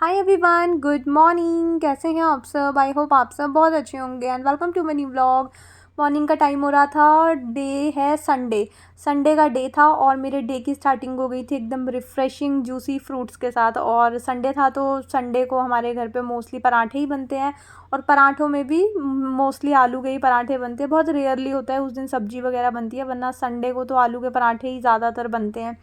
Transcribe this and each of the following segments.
Hi everyone, good morning. कैसे हैं आप सब? आई होप आप सब बहुत अच्छे होंगे and welcome to my new vlog. Morning का टाइम हो रहा था, डे है संडे। संडे का डे था और मेरे डे की स्टार्टिंग हो गई थी एकदम रिफ़्रेशिंग जूसी फ्रूट्स के साथ। और संडे था तो संडे को हमारे घर पे मोस्टली पराठे ही बनते हैं और पराठों में भी मोस्टली आलू के ही पराठे बनते हैं। बहुत रेयरली होता है उस दिन सब्जी वगैरह बनती है, वरना संडे को तो आलू के पराठे ही ज़्यादातर बनते हैं।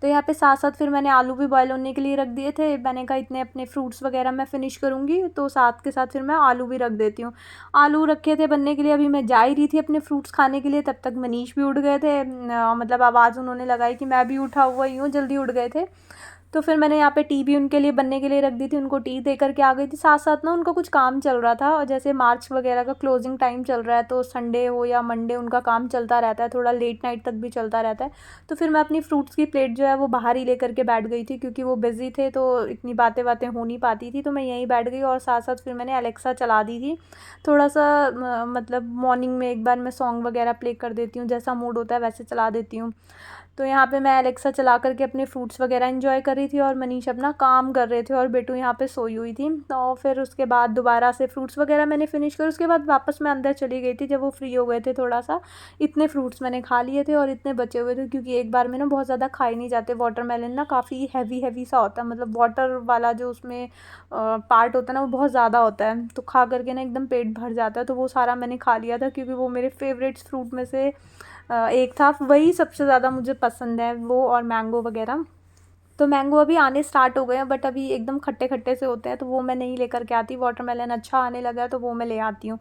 तो यहाँ पे साथ साथ फिर मैंने आलू भी बॉयल होने के लिए रख दिए थे। मैंने कहा इतने अपने फ्रूट्स वगैरह मैं फ़िनिश करूँगी तो साथ के साथ फिर मैं आलू भी रख देती हूँ। आलू रखे थे बनने के लिए, अभी मैं जा ही रही थी अपने फ्रूट्स खाने के लिए, तब तक मनीष भी उठ गए थे। मतलब आवाज़ उन्होंने लगाई कि मैं भी उठा हुआ ही हूँ, जल्दी उठ गए थे। तो फिर मैंने यहाँ पे टी भी उनके लिए बनने के लिए रख दी थी, उनको टी दे करके आ गई थी। साथ साथ ना उनका कुछ काम चल रहा था और जैसे मार्च वगैरह का क्लोजिंग टाइम चल रहा है तो संडे हो या मंडे उनका काम चलता रहता है, थोड़ा लेट नाइट तक भी चलता रहता है। तो फिर मैं अपनी फ्रूट्स की प्लेट जो है वो बाहर ही लेकर के बैठ गई थी, क्योंकि वो बिज़ी थे तो इतनी बातें बातें हो नहीं पाती थी। तो मैं यहीं बैठ गई और साथ साथ फिर मैंने अलेक्सा चला दी थी। थोड़ा सा मतलब मॉर्निंग में एक बार मैं सॉन्ग वगैरह प्ले कर देती हूँ, जैसा मूड होता है वैसे चला देती हूँ। तो यहाँ पे मैं अलेक्सा चला करके अपने फ्रूट्स वगैरह एंजॉय कर रही थी और मनीष अपना काम कर रहे थे और बेटू यहाँ पे सोई हुई थी। तो फिर उसके बाद दोबारा से फ्रूट्स वगैरह मैंने फ़िनिश कर, उसके बाद वापस मैं अंदर चली गई थी जब वो फ्री हो गए थे थोड़ा सा। इतने फ्रूट्स मैंने खा लिए थे और इतने बचे हुए थे, क्योंकि एक बार में ना बहुत ज़्यादा खाए नहीं जाते। वाटरमेलन ना काफ़ी हैवी हैवी सा होता है, मतलब वाटर वाला जो उसमें पार्ट होता है ना वो बहुत ज़्यादा होता है, तो खा करके ना एकदम पेट भर जाता है। तो वो सारा मैंने खा लिया था, क्योंकि वो मेरे फेवरेट्स फ्रूट में से एक था, वही सबसे ज़्यादा मुझे पसंद है वो, और मैंगो वगैरह। तो मैंगो अभी आने स्टार्ट हो गए हैं, बट अभी एकदम खट्टे खट्टे से होते हैं तो वो मैं नहीं लेकर के आती। वाटरमेलन अच्छा आने लगा है तो वो मैं ले आती हूँ।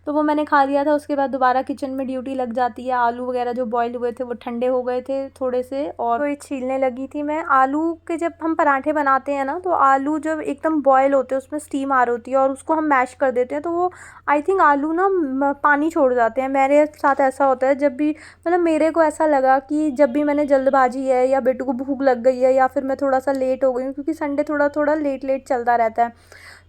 तो वो मैंने खा लिया था। उसके बाद दोबारा किचन में ड्यूटी लग जाती है। आलू वगैरह जो बॉयल हुए थे वो ठंडे हो गए थे थोड़े से, और तो ये छीलने लगी थी मैं। आलू के जब हम पराठे बनाते हैं ना, तो आलू जब एकदम बॉयल होते हैं उसमें स्टीम आ रही होती है और उसको हम मैश कर देते हैं, तो वो आई थिंक आलू ना पानी छोड़ जाते हैं। मेरे साथ ऐसा होता है जब भी, मतलब मेरे को ऐसा लगा कि जब भी मैंने जल्दबाजी है या बेटू को भूख लग गई है या फिर मैं थोड़ा सा लेट हो गई हूँ, क्योंकि संडे थोड़ा थोड़ा लेट लेट चलता रहता है,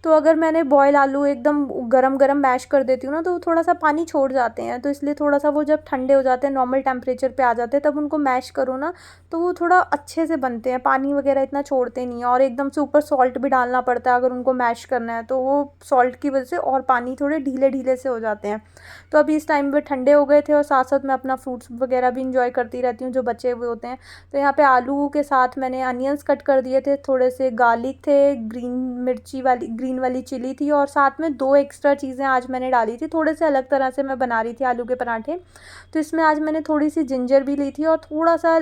तो अगर मैंने बॉयल आलू एकदम गरम गरम मैश कर देती हूँ ना, तो वो थोड़ा सा पानी छोड़ जाते हैं। तो इसलिए थोड़ा सा वो जब ठंडे हो जाते हैं, नॉर्मल टेम्परेचर पे आ जाते हैं, तब उनको मैश करो ना तो वो थोड़ा अच्छे से बनते हैं, पानी वगैरह इतना छोड़ते नहीं हैं। और एकदम से ऊपर सॉल्ट भी डालना पड़ता है अगर उनको मैश करना है, तो वो सॉल्ट की वजह से और पानी थोड़े ढीले ढीले से हो जाते हैं। तो अभी इस टाइम पे ठंडे हो गए थे और साथ साथ मैं अपना फ्रूट्स वगैरह भी इंजॉय करती रहती हूँ जो बचे हुए होते हैं। तो यहाँ पे आलू के साथ मैंने अनियंस कट कर दिए थे, थोड़े से गार्लिक थे, ग्रीन मिर्ची वाली ग्रीन वाली चिली थी, और साथ में दो एक्स्ट्रा चीज़ें आज मैंने डाली थी। थोड़े से अलग तरह से मैं बना रही थी आलू के पराठे, तो इसमें आज मैंने थोड़ी सी जिंजर भी ली थी और थोड़ा सा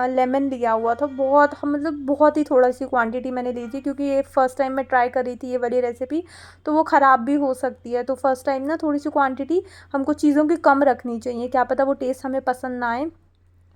लेमन लिया हुआ था। बहुत मतलब बहुत ही थोड़ा सी क्वांटिटी मैंने ली थी, क्योंकि ये फ़र्स्ट टाइम मैं ट्राई कर रही थी ये वाली रेसिपी, तो वो ख़राब भी हो सकती है। तो फर्स्ट टाइम ना थोड़ी सी क्वांटिटी हमको चीज़ों की कम रखनी चाहिए, क्या पता वो टेस्ट हमें पसंद ना आए।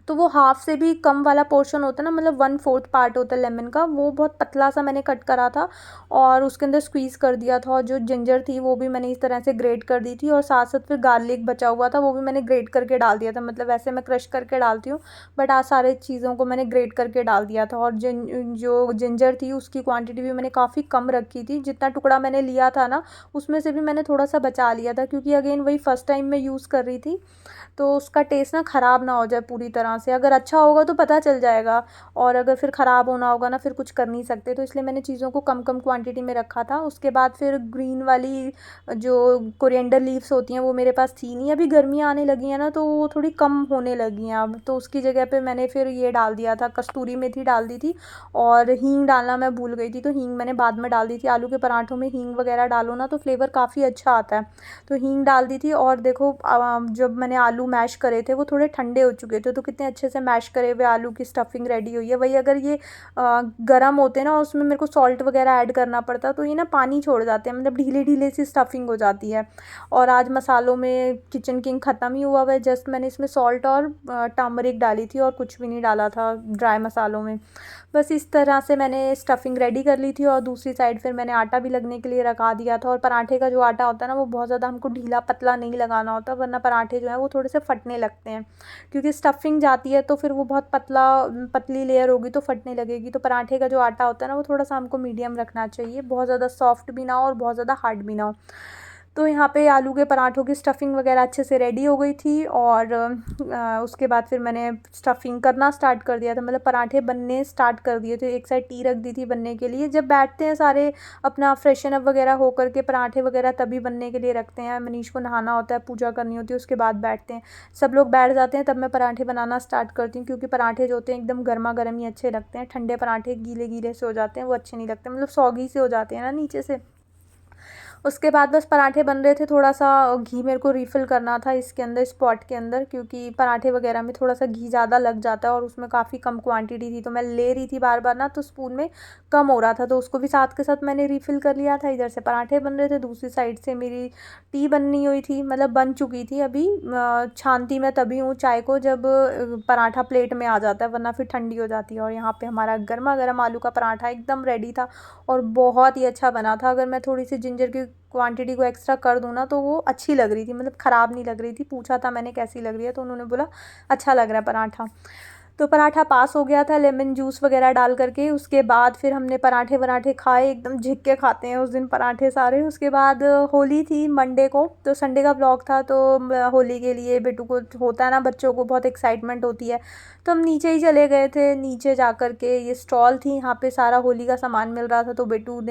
तो वो हाफ़ से भी कम वाला पोर्शन होता है ना, मतलब 1/4 पार्ट होता है लेमन का, वो बहुत पतला सा मैंने कट करा था और उसके अंदर स्क्वीज़ कर दिया था। और जो जिंजर थी वो भी मैंने इस तरह से ग्रेट कर दी थी, और साथ साथ फिर गार्लिक बचा हुआ था वो भी मैंने ग्रेट करके डाल दिया था। मतलब वैसे मैं क्रश करके डालती हूँ, बट आज सारे चीज़ों को मैंने ग्रेट करके डाल दिया था। और जो जिंजर थी उसकी क्वांटिटी भी मैंने काफ़ी कम रखी थी। जितना टुकड़ा मैंने लिया था ना, उसमें से भी मैंने थोड़ा सा बचा लिया था, क्योंकि अगेन वही फ़र्स्ट टाइम मैं यूज़ कर रही थी, तो उसका टेस्ट ना ख़राब ना हो जाए पूरी तरह से। अगर अच्छा होगा तो पता चल जाएगा, और अगर फिर ख़राब होना होगा ना, फिर कुछ कर नहीं सकते। तो इसलिए मैंने चीज़ों को कम कम क्वांटिटी में रखा था। उसके बाद फिर ग्रीन वाली जो कोरिएंडर लीव्स होती हैं वो मेरे पास थी नहीं। अभी गर्मियाँ आने लगी हैं ना, तो वो थोड़ी कम होने लगी हैं अब, तो उसकी जगह पे मैंने फिर ये डाल दिया था, कस्तूरी मेथी डाल दी थी। और हींग डालना मैं भूल गई थी, तो हींग मैंने बाद में डाल दी थी। आलू के पराठों में हींग वगैरह डालो ना तो फ्लेवर काफ़ी अच्छा आता है, तो हींग डाल दी थी। और देखो जब मैंने आलू मैश करे थे वो थोड़े ठंडे हो चुके थे, तो कितने अच्छे से मैश करे हुए आलू की स्टफिंग रेडी हुई है। वही अगर ये गरम होते ना, उसमें मेरे को सॉल्ट वगैरह ऐड करना पड़ता, तो ये ना पानी छोड़ जाते हैं, मतलब ढीले ढीले सी स्टफिंग हो जाती है। और आज मसालों में किचन किंग ख़त्म ही हुआ हुआ है, जस्ट मैंने इसमें सॉल्ट और टर्मरिक डाली थी और कुछ भी नहीं डाला था ड्राई मसालों में। बस इस तरह से मैंने स्टफिंग रेडी कर ली थी, और दूसरी साइड फिर मैंने आटा भी लगने के लिए रखा दिया था। और पराठे का जो आटा होता है ना, वो बहुत ज़्यादा हमको ढीला पतला नहीं लगाना होता, वरना पराठे जो हैं वो थोड़े से फटने लगते हैं, क्योंकि स्टफिंग जाती है तो फिर वो बहुत पतली लेयर होगी तो फटने लगेगी। तो पराठे का जो आटा होता है ना, वो थोड़ा सा हमको मीडियम रखना चाहिए, बहुत ज़्यादा सॉफ्ट भी ना हो और बहुत ज़्यादा हार्ड भी ना हो। तो यहाँ पे आलू के पराठों की स्टफ़िंग वगैरह अच्छे से रेडी हो गई थी और उसके बाद फिर मैंने स्टफ़िंग करना स्टार्ट कर दिया था, मतलब पराठे बनने स्टार्ट कर दिए थे। एक साइड टी रख दी थी बनने के लिए। जब बैठते हैं सारे अपना फ्रेशन अप वगैरह हो करके पराठे वगैरह तभी बनने के लिए रखते हैं। मनीष को नहाना होता है, पूजा करनी होती है, उसके बाद बैठते हैं। सब लोग बैठ जाते हैं तब मैं पराठे बनाना स्टार्ट करती हूँ, क्योंकि पराठे जो होते हैं एकदम गर्मा गर्म ही अच्छे लगते हैं। ठंडे पराठे गीले गीले से हो जाते हैं, वो अच्छे नहीं लगते, मतलब सौगी से हो जाते हैं ना नीचे से। उसके बाद बस पराठे बन रहे थे, थोड़ा सा घी मेरे को रिफ़िल करना था इसके अंदर, इस पॉट के अंदर, क्योंकि पराठे वगैरह में थोड़ा सा घी ज़्यादा लग जाता है और उसमें काफ़ी कम क्वांटिटी थी, तो मैं ले रही थी बार बार ना, तो स्पून में कम हो रहा था, तो उसको भी साथ के साथ मैंने रिफ़िल कर लिया था। इधर से पराठे बन रहे थे, दूसरी साइड से मेरी टी बननी हुई थी, मतलब बन चुकी थी। अभी छानती मैं तभी हूँ चाय को जब पराठा प्लेट में आ जाता है, वरना फिर ठंडी हो जाती है। और यहाँ पे हमारा गर्मा गर्म आलू का पराठा एकदम रेडी था और बहुत ही अच्छा बना था। अगर मैं थोड़ी सी जिंजर की क्वांटिटी को एक्स्ट्रा कर दूँ ना, तो वो अच्छी लग रही थी, मतलब ख़राब नहीं लग रही थी। पूछा था मैंने कैसी लग रही है, तो उन्होंने बोला अच्छा लग रहा है पराठा। तो पराठा पास हो गया था लेमन जूस वगैरह डाल करके। उसके बाद फिर हमने पराठे वराठे खाए, एकदम झिक के खाते हैं उस दिन पराठे सारे। उसके बाद होली थी मंडे को, तो संडे का ब्लॉग था, तो होली के लिए बेटू को होता है ना, बच्चों को बहुत एक्साइटमेंट होती है, तो हम नीचे ही चले गए थे। नीचे जा कर के ये स्टॉल थी, यहाँ पे सारा होली का सामान मिल रहा था, तो बेटू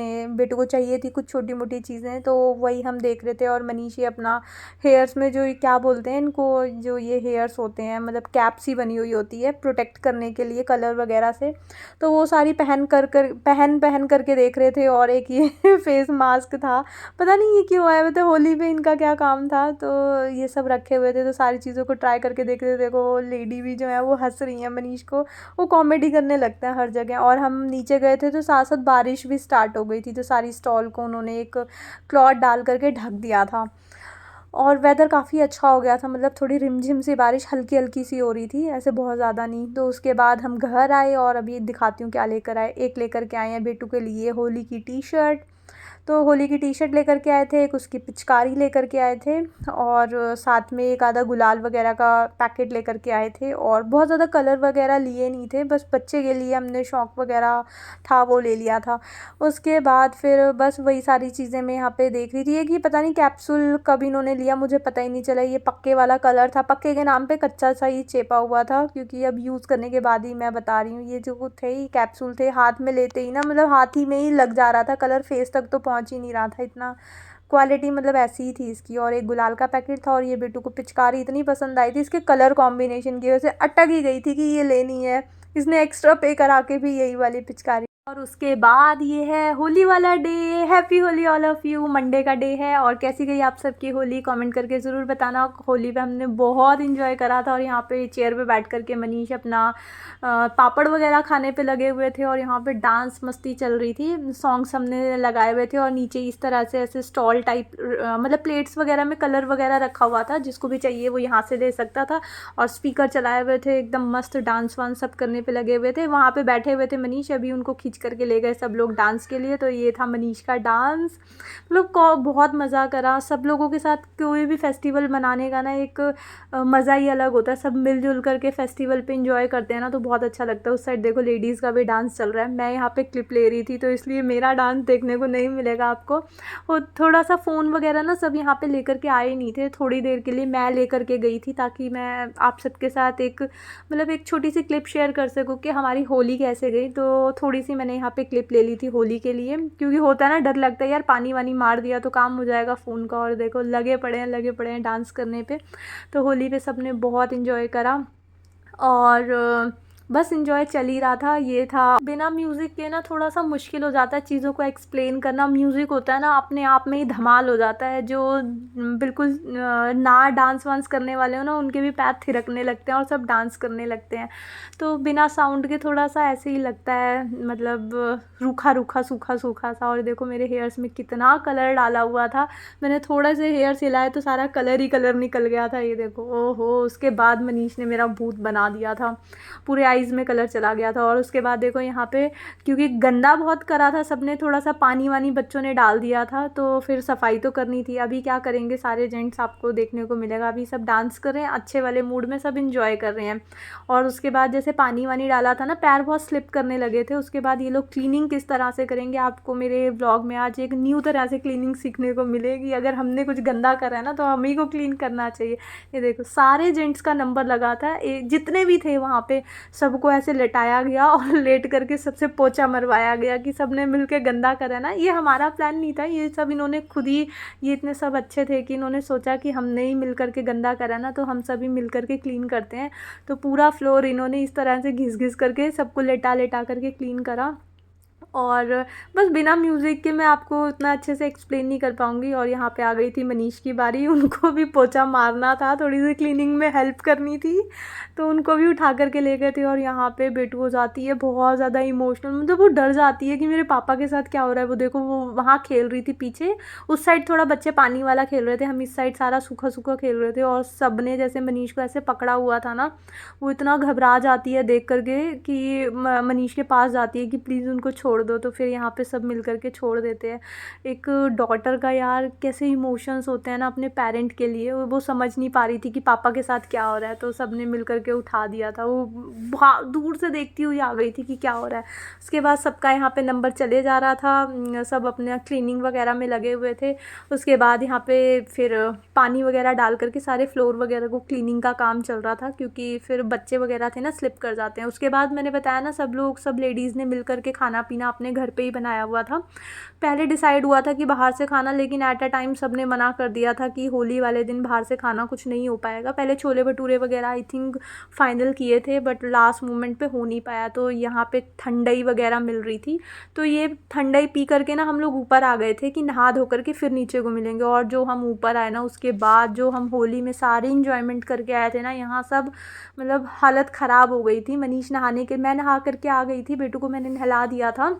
को चाहिए थी कुछ छोटी मोटी चीज़ें, तो वही हम देख रहे थे। और मनीषी अपना हेयर्स में जो क्या बोलते हैं इनको, जो ये हेयर्स होते हैं, मतलब कैप सी बनी हुई होती है प्रोटेक्ट करने के लिए कलर वगैरह से, तो वो सारी पहन करके देख रहे थे। और एक ये फेस मास्क था, पता नहीं ये क्यों आए हुए थे होली पे, इनका क्या काम था, तो ये सब रखे हुए थे, तो सारी चीज़ों को ट्राई करके देख रहे थे। देखो लेडी भी जो है वो हंस रही है मनीष को, वो कॉमेडी करने लगता है हर जगह। और हम नीचे गए थे तो साथ साथ बारिश भी स्टार्ट हो गई थी, तो सारी स्टॉल को उन्होंने एक क्लॉथ डाल करके ढक दिया था और वेदर काफ़ी अच्छा हो गया था, मतलब थोड़ी रिमझिम सी बारिश हल्की हल्की सी हो रही थी, ऐसे बहुत ज़्यादा नहीं। तो उसके बाद हम घर आए और अभी दिखाती हूँ क्या लेकर आए। एक लेकर के आए हैं बेटू के लिए होली की टी शर्ट, तो होली की टी शर्ट लेकर के आए थे, एक उसकी पिचकारी लेकर के आए थे, और साथ में एक आधा गुलाल वगैरह का पैकेट लेकर के आए थे। और बहुत ज़्यादा कलर वगैरह लिए नहीं थे, बस बच्चे के लिए हमने शौक वगैरह था वो ले लिया था। उसके बाद फिर बस वही सारी चीज़ें मैं यहाँ पे देख रही थी। एक ही पता नहीं कैप्सूल कब इन्होंने लिया, मुझे पता ही नहीं चला। ये पक्के वाला कलर था, पक्के के नाम पे कच्चा सा ही चेपा हुआ था, क्योंकि अब यूज़ करने के बाद ही मैं बता रही हूँ। ये जो थे ही कैप्सूल थे, हाथ में लेते ही ना, मतलब हाथ ही में ही लग जा रहा था कलर, फेस तक तो पहुँच ही नहीं रहा था, इतना क्वालिटी मतलब ऐसी ही थी इसकी। और एक गुलाल का पैकेट था, और ये बेटू को पिचकारी इतनी पसंद आई थी, इसके कलर कॉम्बिनेशन की वजह से अटक ही गई थी कि ये लेनी है। इसने एक्स्ट्रा पे करा के भी यही वाली पिचकारी। और उसके बाद ये है होली वाला day. Happy Holi all of you. Monday का डे है, और कैसी गई आप सबकी होली कमेंट करके ज़रूर बताना। होली पे हमने बहुत इंजॉय करा था, और यहाँ पे चेयर पे बैठ करके मनीष अपना पापड़ वगैरह खाने पे लगे हुए थे, और यहाँ पे डांस मस्ती चल रही थी, सॉन्ग्स हमने लगाए हुए थे। और नीचे इस तरह से ऐसे स्टॉल टाइप, मतलब प्लेट्स वगैरह में कलर वगैरह रखा हुआ था, जिसको भी चाहिए वो यहाँ से ले सकता था। और स्पीकर चलाए हुए थे, एकदम मस्त डांस वांस सब करने पे लगे हुए थे। वहाँ पे बैठे हुए थे मनीष, अभी उनको खींच करके ले गए सब लोग डांस के लिए। तो ये था मनीष का डांस, मतलब को बहुत मज़ा करा सब लोगों के साथ। कोई भी फेस्टिवल मनाने का ना एक मज़ा ही अलग होता है, सब मिलजुल करके फेस्टिवल पे इंजॉय करते हैं ना, तो बहुत अच्छा लगता है। उस साइड देखो लेडीज़ का भी डांस चल रहा है, मैं यहाँ पे क्लिप ले रही थी, तो इसलिए मेरा डांस देखने को नहीं मिलेगा आपको। वो थोड़ा सा फ़ोन वगैरह ना सब यहाँ पे लेकर के आए नहीं थे, थोड़ी देर के लिए मैं लेकर के गई थी, ताकि मैं आप सबके साथ एक मतलब एक छोटी सी क्लिप शेयर कर सकूँ कि हमारी होली कैसे गई। तो थोड़ी सी मैंने यहाँ पे क्लिप ले ली थी होली के लिए, क्योंकि होता है ना, डर लगता है यार पानी वानी मार दिया तो काम हो जाएगा फ़ोन का। और देखो लगे पड़े हैं डांस करने पे। तो होली पे सब ने बहुत इन्जॉय करा, और बस इन्जॉय चल ही रहा था। ये था, बिना म्यूज़िक के ना थोड़ा सा मुश्किल हो जाता है चीज़ों को एक्सप्लेन करना। म्यूज़िक होता है ना, अपने आप में ही धमाल हो जाता है। जो बिल्कुल ना डांस वांस करने वाले हो ना, उनके भी पैर थिरकने लगते हैं और सब डांस करने लगते हैं। तो बिना साउंड के थोड़ा सा ऐसे ही लगता है, मतलब रूखा रूखा सूखा सूखा सा। और देखो मेरे हेयर्स में कितना कलर डाला हुआ था, मैंने थोड़े से हेयर हिलाए तो सारा कलर ही कलर निकल गया था। ये देखो, ओहो। उसके बाद मनीष ने मेरा भूत बना दिया था, पूरे आइज़ में कलर चला गया था। और उसके बाद देखो यहाँ पे क्योंकि गंदा बहुत करा था सबने, थोड़ा सा पानी वानी बच्चों ने डाल दिया था, तो फिर सफाई तो करनी थी। अभी क्या करेंगे, सारे जेंट्स आपको देखने को मिलेगा, अभी सब डांस कर रहे हैं अच्छे वाले मूड में, सब इंजॉय कर रहे हैं। और उसके बाद जैसे पानी वानी डाला था ना, पैर बहुत स्लिप करने लगे थे। उसके बाद ये लोग क्लीनिंग किस तरह से करेंगे, आपको मेरे व्लॉग में आज एक न्यू तरह से क्लीनिंग सीखने को मिलेगी। अगर हमने कुछ गंदा करा है ना तो हम ही को क्लीन करना चाहिए। ये देखो सारे जेंट्स का नंबर लगा था, जितने भी थे वहाँ पे सबको ऐसे लेटाया गया और लेट करके सबसे पोछा मरवाया गया कि सबने मिलके गंदा करा ना। ये हमारा प्लान नहीं था, ये सब इन्होंने खुद ही, ये इतने सब अच्छे थे कि इन्होंने सोचा कि हमने ही मिल करके गंदा करा ना, तो हम सभी मिल करके क्लीन करते हैं। तो पूरा फ्लोर इन्होंने इस तरह से घिस घिस करके सबको लेटा लेटा करके क्लीन करा। और बस बिना म्यूज़िक के मैं आपको उतना अच्छे से एक्सप्लेन नहीं कर पाऊँगी। और यहाँ पे आ गई थी मनीष की बारी, उनको भी पोछा मारना था, थोड़ी सी क्लीनिंग में हेल्प करनी थी, तो उनको भी उठा करके ले गए थे। और यहाँ पे बेटू हो जाती है बहुत ज़्यादा इमोशनल, मतलब वो डर जाती है कि मेरे पापा के साथ क्या हो रहा है। वो देखो वो वहाँ खेल रही थी पीछे, उस साइड थोड़ा बच्चे पानी वाला खेल रहे थे, हम इस साइड सारा सूखा सूखा खेल रहे थे। और सब ने जैसे मनीष को ऐसे पकड़ा हुआ था ना, वो इतना घबरा जाती है देख करके कि मनीष के पास जाती है कि प्लीज़ उनको छोड़ दो। तो फिर यहाँ पे सब मिल करके छोड़ देते हैं। एक डॉटर का यार कैसे इमोशंस होते हैं ना अपने पेरेंट के लिए, वो समझ नहीं पा रही थी कि पापा के साथ क्या हो रहा है, तो सब ने मिल करके उठा दिया था। वो दूर से देखती हुई आ गई थी कि क्या हो रहा है। उसके बाद सबका यहाँ पे नंबर चले जा रहा था, सब अपने क्लीनिंग वगैरह में लगे हुए थे। उसके बाद यहाँ पे फिर पानी वगैरह डाल करके सारे फ्लोर वगैरह को क्लीनिंग का काम चल रहा था, क्योंकि फिर बच्चे वगैरह थे ना स्लिप कर जाते हैं। उसके बाद मैंने बताया ना सब लेडीज़ ने मिल करके खाना पीना अपने घर पे ही बनाया हुआ था। पहले डिसाइड हुआ था कि बाहर से खाना, लेकिन एट अ टाइम सब ने मना कर दिया था कि होली वाले दिन बाहर से खाना कुछ नहीं हो पाएगा। पहले छोले भटूरे वगैरह आई थिंक फाइनल किए थे, बट लास्ट मोमेंट पे हो नहीं पाया। तो यहाँ पे ठंडाई वगैरह मिल रही थी, तो ये ठंडाई पी करके ना हम लोग ऊपर आ गए थे कि नहा धो करके फिर नीचे को मिलेंगे। और जो हम ऊपर आए ना, उसके बाद जो हम होली में सारे इंजॉयमेंट करके आए थे ना, यहाँ सब मतलब हालत ख़राब हो गई थी। मनीष नहाने के, मैं नहा करके आ गई थी, बेटू को मैंने नहला दिया था,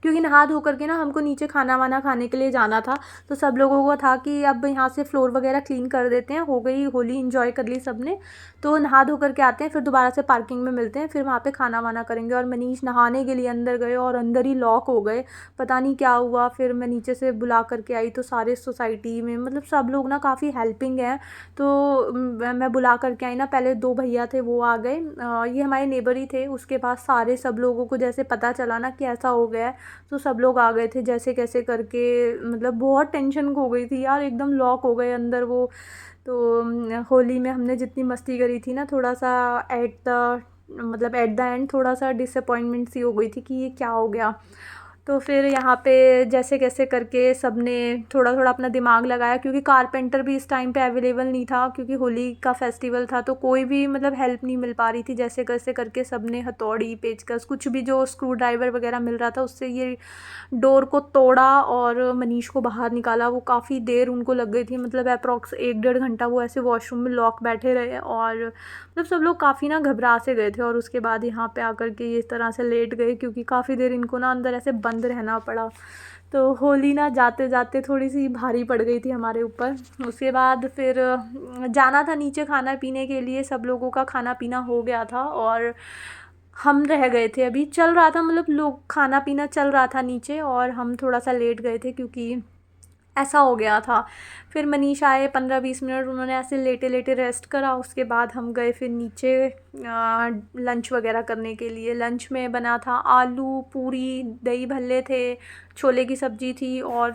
क्योंकि नहा धो करके ना हमको नीचे खाना वाना खाने के लिए जाना था। तो सब लोगों को था कि अब यहाँ से फ्लोर वगैरह क्लीन कर देते हैं, हो गई होली, इंजॉय कर ली सब ने, तो नहा धो करके आते हैं, फिर दोबारा से पार्किंग में मिलते हैं, फिर वहाँ पे खाना वाना करेंगे। और मनीष नहाने के लिए अंदर गए और अंदर ही लॉक हो गए, पता नहीं क्या हुआ। फिर मैं नीचे से बुला करके आई, तो सारे सोसाइटी में मतलब सब लोग ना काफ़ी हेल्पिंग हैं, तो मैं बुला करके आई ना। पहले 2 भैया थे वो आ गए, ये हमारे नेबर ही थे। उसके बाद सारे सब लोगों को जैसे पता चला ना कि ऐसा हो गया है, तो सब लोग आ गए थे जैसे कैसे करके। मतलब बहुत टेंशन हो गई थी यार, एकदम लॉक हो गए अंदर वो। तो होली में हमने जितनी मस्ती करी थी ना, थोड़ा सा एट द एंड थोड़ा सा डिसअपॉइंटमेंट सी हो गई थी कि ये क्या हो गया। तो फिर यहाँ पे जैसे कैसे करके सब ने थोड़ा थोड़ा अपना दिमाग लगाया, क्योंकि कारपेंटर भी इस टाइम पे अवेलेबल नहीं था, क्योंकि होली का फेस्टिवल था, तो कोई भी मतलब हेल्प नहीं मिल पा रही थी। जैसे कैसे करके सब ने हथौड़ी पेचकस कुछ भी जो स्क्रू ड्राइवर वगैरह मिल रहा था, उससे ये डोर को तोड़ा और मनीष को बाहर निकाला। वो काफ़ी देर उनको लग गई थी, मतलब अप्रॉक्स 1-1.5 घंटा वो ऐसे वॉशरूम में लॉक बैठे रहे। और मतलब सब लोग काफ़ी ना घबरा से गए थे। और उसके बाद यहाँ पे आकर के ये इस तरह से लेट गए, क्योंकि काफ़ी देर इनको ना अंदर ऐसे बंद रहना पड़ा। तो होली ना जाते जाते थोड़ी सी भारी पड़ गई थी हमारे ऊपर। उसके बाद फिर जाना था नीचे खाना पीने के लिए, सब लोगों का खाना पीना हो गया था और हम रह गए थे। अभी चल रहा था, मतलब लोग खाना पीना चल रहा था नीचे, और हम थोड़ा सा लेट गए थे क्योंकि ऐसा हो गया था। फिर मनीष आए 15-20 मिनट, उन्होंने ऐसे लेटे लेटे रेस्ट करा। उसके बाद हम गए फिर नीचे लंच वगैरह करने के लिए। लंच में बना था आलू पूरी, दही भल्ले थे, छोले की सब्ज़ी थी, और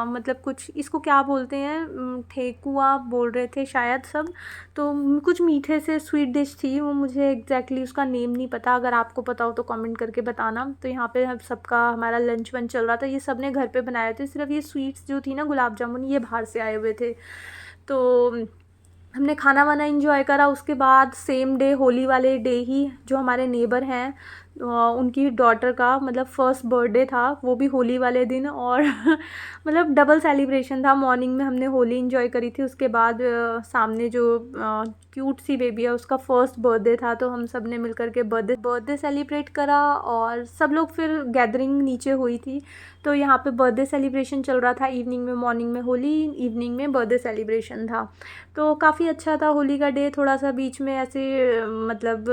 मतलब कुछ इसको क्या बोलते हैं, ठेकुआ बोल रहे थे शायद सब। तो कुछ मीठे से स्वीट डिश थी, वो मुझे एग्जैक्टली उसका नेम नहीं पता, अगर आपको पता हो तो कमेंट करके बताना। तो यहाँ पे हम सबका हमारा लंच वंच चल रहा था। ये सब ने घर पे बनाए थे, सिर्फ ये स्वीट्स जो थी ना गुलाब जामुन, ये बाहर से आए हुए थे। तो हमने खाना वाना एंजॉय करा। उसके बाद सेम डे होली वाले डे ही जो हमारे नेबर हैं, उनकी डॉटर का मतलब फर्स्ट बर्थडे था, वो भी होली वाले दिन। और मतलब डबल सेलिब्रेशन था। मॉर्निंग में हमने होली इंजॉय करी थी, उसके बाद सामने जो क्यूट सी बेबी है उसका फर्स्ट बर्थडे था, तो हम सब ने मिलकर के बर्थडे सेलिब्रेट करा। और सब लोग फिर गैदरिंग नीचे हुई थी, तो यहाँ पे बर्थडे सेलिब्रेशन चल रहा था। इवनिंग में, मॉर्निंग में होली, इवनिंग में बर्थडे सेलिब्रेशन था। तो काफ़ी अच्छा था होली का डे। थोड़ा सा बीच में ऐसे मतलब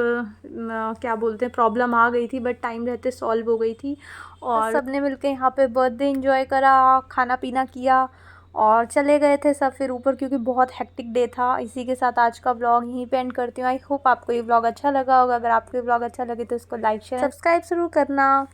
क्या बोलते हैं, प्रॉब्लम आ गई थी, बट टाइम रहते सॉल्व हो गई थी। और सब ने मिलके यहाँ पे बर्थडे इंजॉय करा, खाना पीना किया और चले गए थे सब फिर ऊपर, क्योंकि बहुत हेक्टिक डे था। इसी के साथ आज का व्लॉग यहीं पे एंड करती हूँ। आई होप आपको ये व्लॉग अच्छा लगा होगा। अगर आपको ये व्लॉग अच्छा लगे तो इसको लाइक शेयर सब्सक्राइब ज़रूर करना।